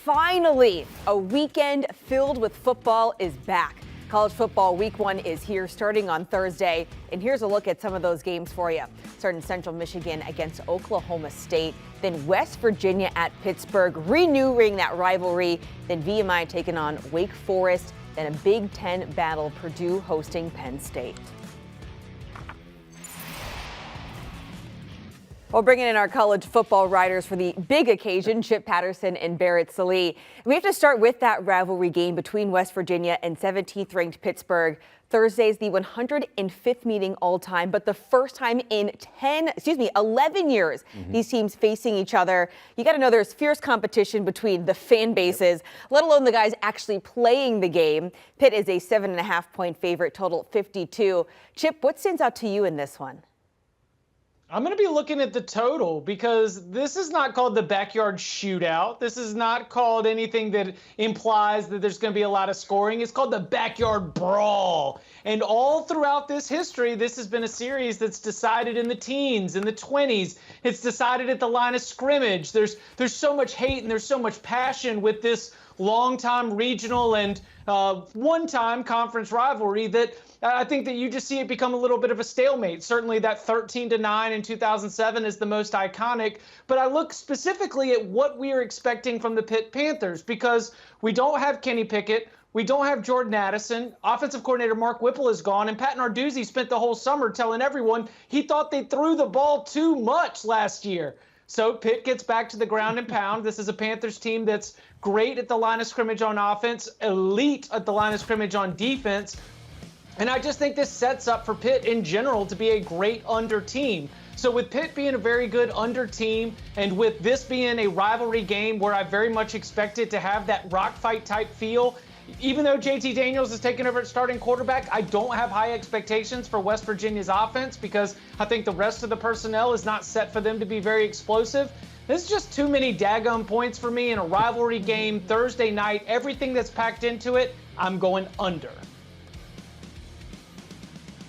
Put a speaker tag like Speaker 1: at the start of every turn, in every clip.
Speaker 1: Finally, a weekend filled with football is back. College football week 1 is here starting on Thursday. And here's a look at some of those games for you. Starting Central Michigan against Oklahoma State, then West Virginia at Pittsburgh, renewing that rivalry. Then VMI taking on Wake Forest, then a Big Ten battle, Purdue hosting Penn State. We'll bring in our college football writers for the big occasion, Chip Patterson and Barrett Sallee. We have to start with that rivalry game between West Virginia and 17th ranked Pittsburgh. Thursday's the 105th meeting all time, but the first time in 11 years, these teams facing each other. You got to know there's fierce competition between the fan bases, let alone the guys actually playing the game. Pitt is a 7.5-point favorite, total 52. Chip, what stands out to you in this one?
Speaker 2: I'm going to be looking at the total because this is not called the backyard shootout. This is not called anything that implies that there's going to be a lot of scoring. It's called the backyard brawl. And all throughout this history, this has been a series that's decided in the teens, in the 20s. It's decided at the line of scrimmage. There's so much hate and there's so much passion with this long-time regional and one-time conference rivalry that I think that you just see it become a little bit of a stalemate. Certainly that 13-9 in 2007 is the most iconic, but I look specifically at what we are expecting from the Pitt Panthers because we don't have Kenny Pickett. We don't have Jordan Addison. Offensive coordinator Mark Whipple is gone, and Pat Narduzzi spent the whole summer telling everyone he thought they threw the ball too much last year. So Pitt gets back to the ground and pound. This is a Panthers team that's great at the line of scrimmage on offense, elite at the line of scrimmage on defense. And I just think this sets up for Pitt in general to be a great under team. So with Pitt being a very good under team and with this being a rivalry game where I very much expect it to have that rock fight type feel, even though JT Daniels is taking over at starting quarterback, I don't have high expectations for West Virginia's offense because I think the rest of the personnel is not set for them to be very explosive. This is just too many daggum points for me in a rivalry game Thursday night. Everything that's packed into it, I'm going under.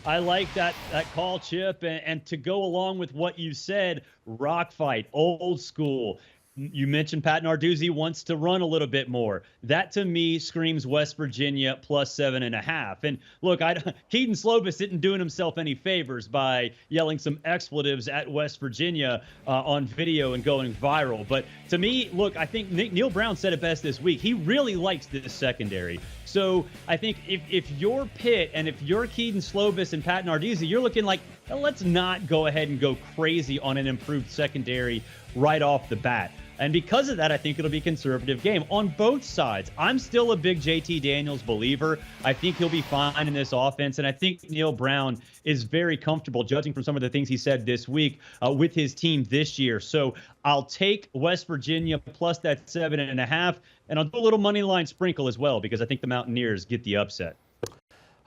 Speaker 3: I like that call, Chip, and to go along with what you said, rock fight, old school. You mentioned Pat Narduzzi wants to run a little bit more. That, to me, screams West Virginia plus 7.5. And look, Keaton Slovis isn't doing himself any favors by yelling some expletives at West Virginia on video and going viral. But to me, look, I think Neil Brown said it best this week. He really likes this secondary. So I think if you're Pitt and if you're Keaton Slovis and Pat Narduzzi, you're looking like, well, let's not go ahead and go crazy on an improved secondary right off the bat. And because of that, I think it'll be a conservative game on both sides. I'm still a big JT Daniels believer. I think he'll be fine in this offense. And I think Neil Brown is very comfortable, judging from some of the things he said this week, with his team this year. So I'll take West Virginia plus that 7.5. And I'll do a little money line sprinkle as well, because I think the Mountaineers get the upset.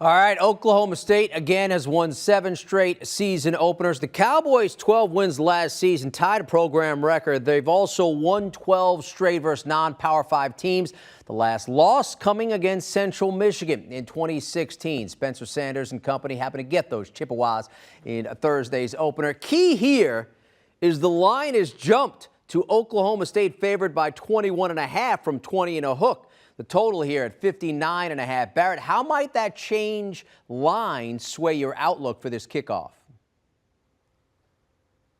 Speaker 4: All right, Oklahoma State again has won 7 straight season openers. The Cowboys' 12 wins last season tied a program record. They've also won 12 straight versus non-Power 5 teams. The last loss coming against Central Michigan in 2016. Spencer Sanders and company happened to get those Chippewas in Thursday's opener. Key here is the line has jumped to Oklahoma State favored by 21.5 from 20 and a hook. The total here at 59.5. Barrett, how might that change line sway your outlook for this kickoff?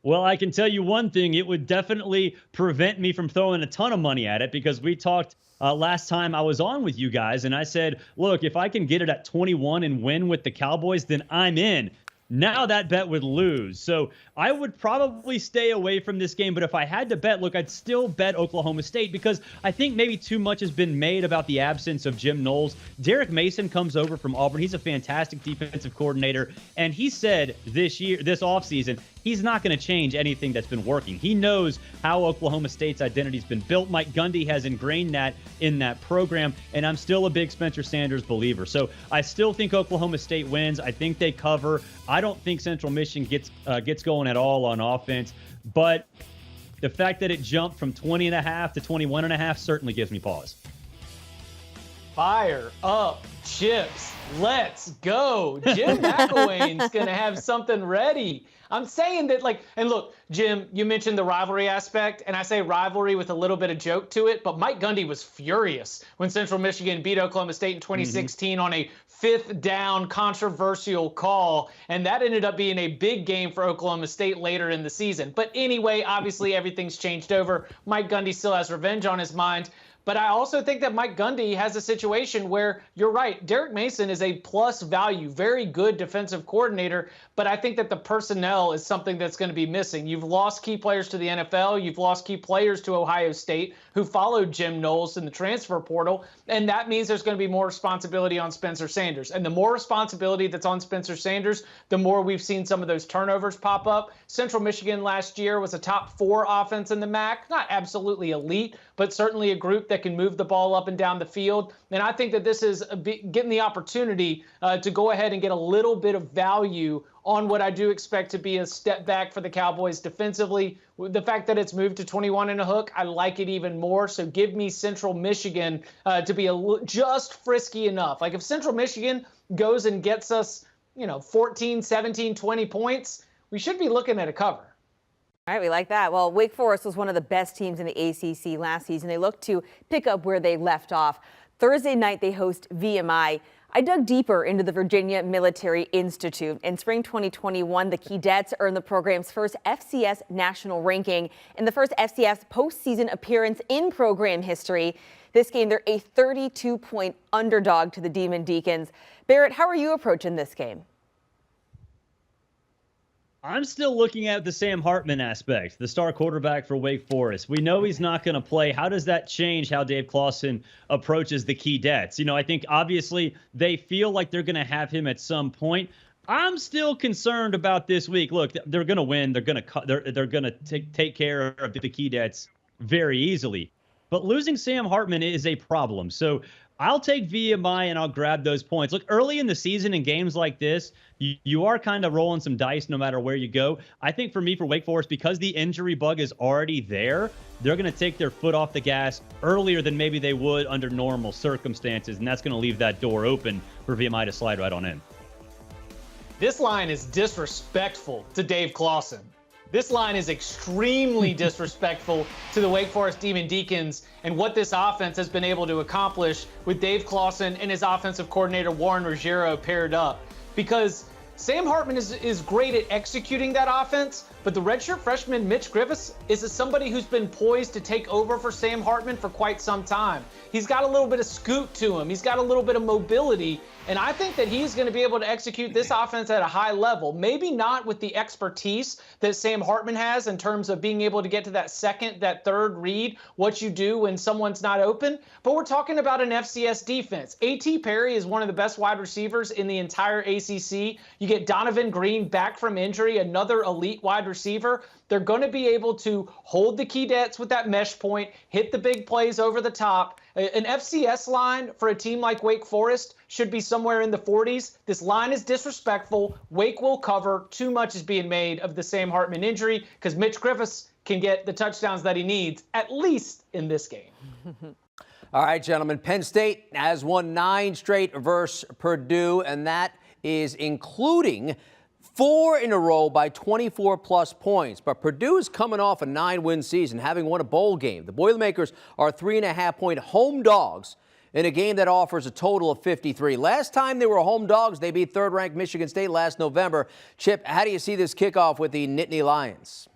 Speaker 3: Well, I can tell you one thing. It would definitely prevent me from throwing a ton of money at it because we talked last time I was on with you guys, and I said, look, if I can get it at 21 and win with the Cowboys, then I'm in. Now that bet would lose. So I would probably stay away from this game. But if I had to bet, look, I'd still bet Oklahoma State because I think maybe too much has been made about the absence of Jim Knowles. Derek Mason comes over from Auburn. He's a fantastic defensive coordinator. And he said this offseason, he's not going to change anything that's been working. He knows how Oklahoma State's identity's been built. Mike Gundy has ingrained that in that program, and I'm still a big Spencer Sanders believer. So I still think Oklahoma State wins. I think they cover. I don't think Central Michigan gets going at all on offense, but the fact that it jumped from 20.5 to 21.5 certainly gives me pause.
Speaker 2: Fire up, Chips. Let's go. Jim McElwain's going to have something ready. I'm saying that, like, and look, Jim, you mentioned the rivalry aspect, and I say rivalry with a little bit of joke to it, but Mike Gundy was furious when Central Michigan beat Oklahoma State in 2016 on a 5th down controversial call, and that ended up being a big game for Oklahoma State later in the season. But anyway, obviously everything's changed over. Mike Gundy still has revenge on his mind. But I also think that Mike Gundy has a situation where, you're right, Derek Mason is a plus value, very good defensive coordinator, but I think that the personnel is something that's going to be missing. You've lost key players to the NFL. You've lost key players to Ohio State who followed Jim Knowles in the transfer portal, and that means there's going to be more responsibility on Spencer Sanders. And the more responsibility that's on Spencer Sanders, the more we've seen some of those turnovers pop up. Central Michigan last year was a top 4 offense in the MAC, not absolutely elite, but certainly a group that can move the ball up and down the field. And I think that this is getting the opportunity to go ahead and get a little bit of value on what I do expect to be a step back for the Cowboys defensively. The fact that it's moved to 21 and a hook, I like it even more. So give me Central Michigan to be just frisky enough. Like if Central Michigan goes and gets us, 14, 17, 20 points, we should be looking at a cover.
Speaker 1: All right, we like that. Well, Wake Forest was one of the best teams in the ACC last season. They look to pick up where they left off. Thursday night, they host VMI. I dug deeper into the Virginia Military Institute. In spring 2021, the Keydets earned the program's first FCS national ranking and the first FCS postseason appearance in program history. This game, they're a 32-point underdog to the Demon Deacons. Barrett, how are you approaching this game?
Speaker 3: I'm still looking at the Sam Hartman aspect, the star quarterback for Wake Forest. We know he's not going to play. How does that change how Dave Clawson approaches the Keydets? I think obviously they feel like they're going to have him at some point. I'm still concerned about this week. Look, they're going to win. They're going to take care of the Keydets very easily. But losing Sam Hartman is a problem. So I'll take VMI and I'll grab those points. Look, early in the season in games like this, you are kind of rolling some dice no matter where you go. I think for me, for Wake Forest, because the injury bug is already there, they're going to take their foot off the gas earlier than maybe they would under normal circumstances, and that's going to leave that door open for VMI to slide right on in.
Speaker 2: This line is disrespectful to Dave Clawson. This line is extremely disrespectful to the Wake Forest Demon Deacons and what this offense has been able to accomplish with Dave Clawson and his offensive coordinator Warren Ruggiero paired up. Because Sam Hartman is great at executing that offense, but the redshirt freshman Mitch Griffiths is somebody who's been poised to take over for Sam Hartman for quite some time. He's got a little bit of scoot to him. He's got a little bit of mobility, and I think that he's going to be able to execute this offense at a high level. Maybe not with the expertise that Sam Hartman has in terms of being able to get to that second, that third read, what you do when someone's not open, but we're talking about an FCS defense. A.T. Perry is one of the best wide receivers in the entire ACC. You get Donovan Green back from injury, another elite wide receiver. They're going to be able to hold the Keydets with that mesh point, hit the big plays over the top. An FCS line for a team like Wake Forest should be somewhere in the 40s. This line is disrespectful. Wake will cover. Too much is being made of the Sam Hartman injury because Mitch Griffiths can get the touchdowns that he needs, at least in this game.
Speaker 4: All right, gentlemen. Penn State has won 9 straight versus Purdue, and that is including 4 in a row by 24-plus points. But Purdue is coming off a 9-win season, having won a bowl game. The Boilermakers are 3.5-point home dogs in a game that offers a total of 53. Last time they were home dogs, they beat third-ranked Michigan State last November. Chip, how do you see this kickoff with the Nittany Lions?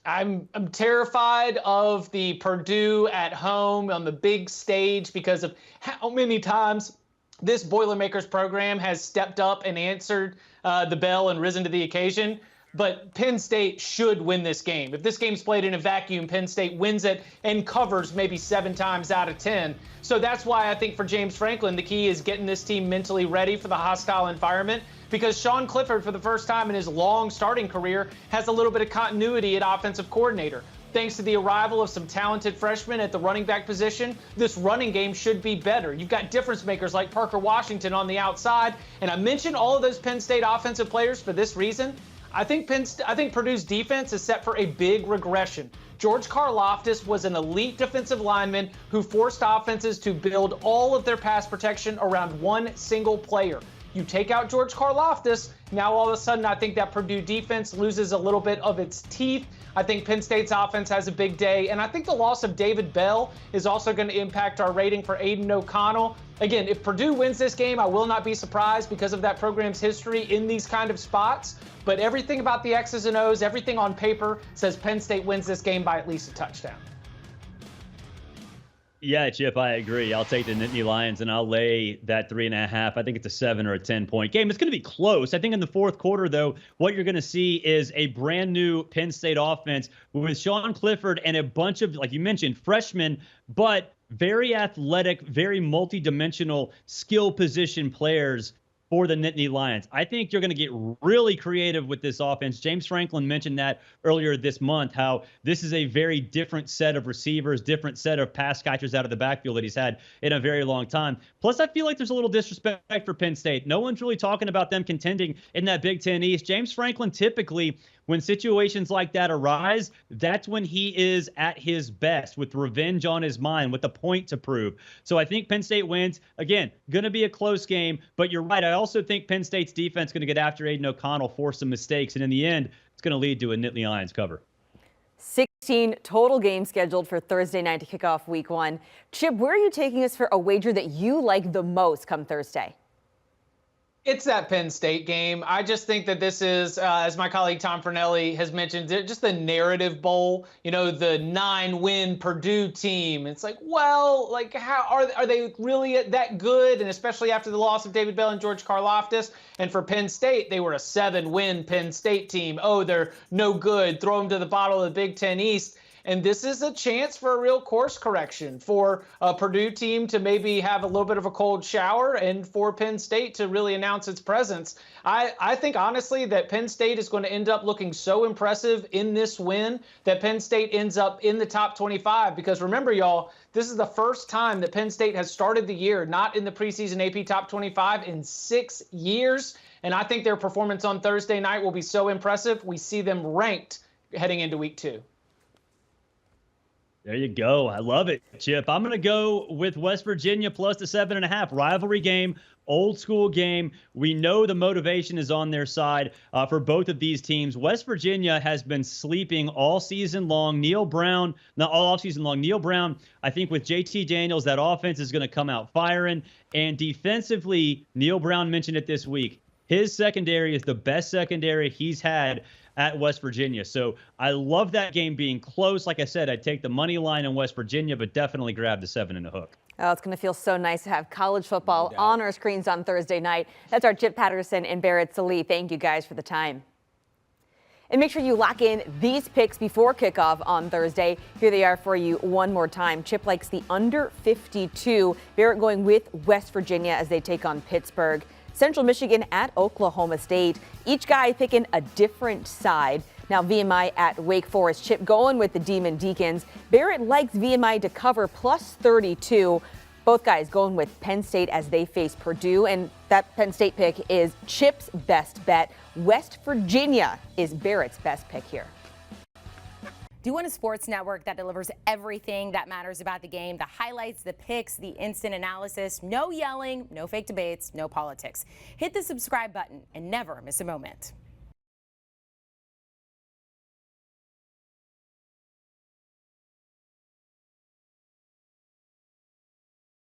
Speaker 2: I'm terrified of the Purdue at home on the big stage because of how many times this Boilermakers program has stepped up and answered the bell and risen to the occasion. But Penn State should win this game. If this game's played in a vacuum, Penn State wins it and covers maybe 7 times out of 10. So that's why I think for James Franklin, the key is getting this team mentally ready for the hostile environment, because Sean Clifford, for the first time in his long starting career, has a little bit of continuity at offensive coordinator. Thanks to the arrival of some talented freshmen at the running back position, this running game should be better. You've got difference makers like Parker Washington on the outside. And I mentioned all of those Penn State offensive players for this reason. I think Purdue's defense is set for a big regression. George Karlaftis was an elite defensive lineman who forced offenses to build all of their pass protection around one single player. You take out George Karlaftis, now all of a sudden I think that Purdue defense loses a little bit of its teeth. I think Penn State's offense has a big day, and I think the loss of David Bell is also going to impact our rating for Aiden O'Connell. Again, if Purdue wins this game, I will not be surprised because of that program's history in these kind of spots. But everything about the X's and O's, everything on paper says Penn State wins this game by at least a touchdown.
Speaker 3: Yeah, Chip, I agree. I'll take the Nittany Lions and I'll lay that 3.5. I think it's a 7 or a 10-point game. It's going to be close. I think in the fourth quarter, though, what you're going to see is a brand new Penn State offense with Sean Clifford and a bunch of, like you mentioned, freshmen, but very athletic, very multi-dimensional skill position players for the Nittany Lions. I think you're going to get really creative with this offense. James Franklin mentioned that earlier this month, how this is a very different set of receivers, different set of pass catchers out of the backfield that he's had in a very long time. Plus, I feel like there's a little disrespect for Penn State. No one's really talking about them contending in that Big Ten East. James Franklin typically, when situations like that arise, that's when he is at his best, with revenge on his mind, with a point to prove. So I think Penn State wins. Again, going to be a close game, but you're right. I also think Penn State's defense going to get after Aiden O'Connell, force some mistakes, and in the end, it's going to lead to a Nittany Lions cover.
Speaker 1: 16 total games scheduled for Thursday night to kick off week 1. Chip, where are you taking us for a wager that you like the most come Thursday?
Speaker 2: It's that Penn State game. I just think that this is, as my colleague Tom Fornelli has mentioned, just the narrative bowl. You know, the 9-win Purdue team. It's like, well, like, how are they really that good? And especially after the loss of David Bell and George Karlaftis. And for Penn State, they were a 7-win Penn State team. Oh, they're no good. Throw them to the bottom of the Big Ten East. And this is a chance for a real course correction for a Purdue team to maybe have a little bit of a cold shower and for Penn State to really announce its presence. I think, honestly, that Penn State is going to end up looking so impressive in this win that Penn State ends up in the top 25. Because remember, y'all, this is the first time that Penn State has started the year not in the preseason AP top 25 in 6 years. And I think their performance on Thursday night will be so impressive. We see them ranked heading into week 2.
Speaker 3: There you go. I love it, Chip. I'm going to go with West Virginia plus the 7.5. Rivalry game, old school game. We know the motivation is on their side for both of these teams. West Virginia has been sleeping all season long. Neil Brown, not all off season long. Neil Brown, I think with JT Daniels, that offense is going to come out firing. And defensively, Neil Brown mentioned it this week. His secondary is the best secondary he's had at West Virginia. So I love that game being close. Like I said, I'd take the money line in West Virginia, but definitely grab the 7 and a hook.
Speaker 1: Oh, it's going to feel so nice to have college football on our screens on Thursday night. That's our Chip Patterson and Barrett Sallee. Thank you guys for the time. And make sure you lock in these picks before kickoff on Thursday. Here they are for you one more time. Chip likes the under 52. Barrett going with West Virginia as they take on Pittsburgh. Central Michigan at Oklahoma State. Each guy picking a different side. Now VMI at Wake Forest. Chip going with the Demon Deacons. Barrett likes VMI to cover plus 32. Both guys going with Penn State as they face Purdue. And that Penn State pick is Chip's best bet. West Virginia is Barrett's best pick here.
Speaker 5: Do you want a sports network that delivers everything that matters about the game? The highlights, the picks, the instant analysis, no yelling, no fake debates, no politics. Hit the subscribe button and never miss a moment.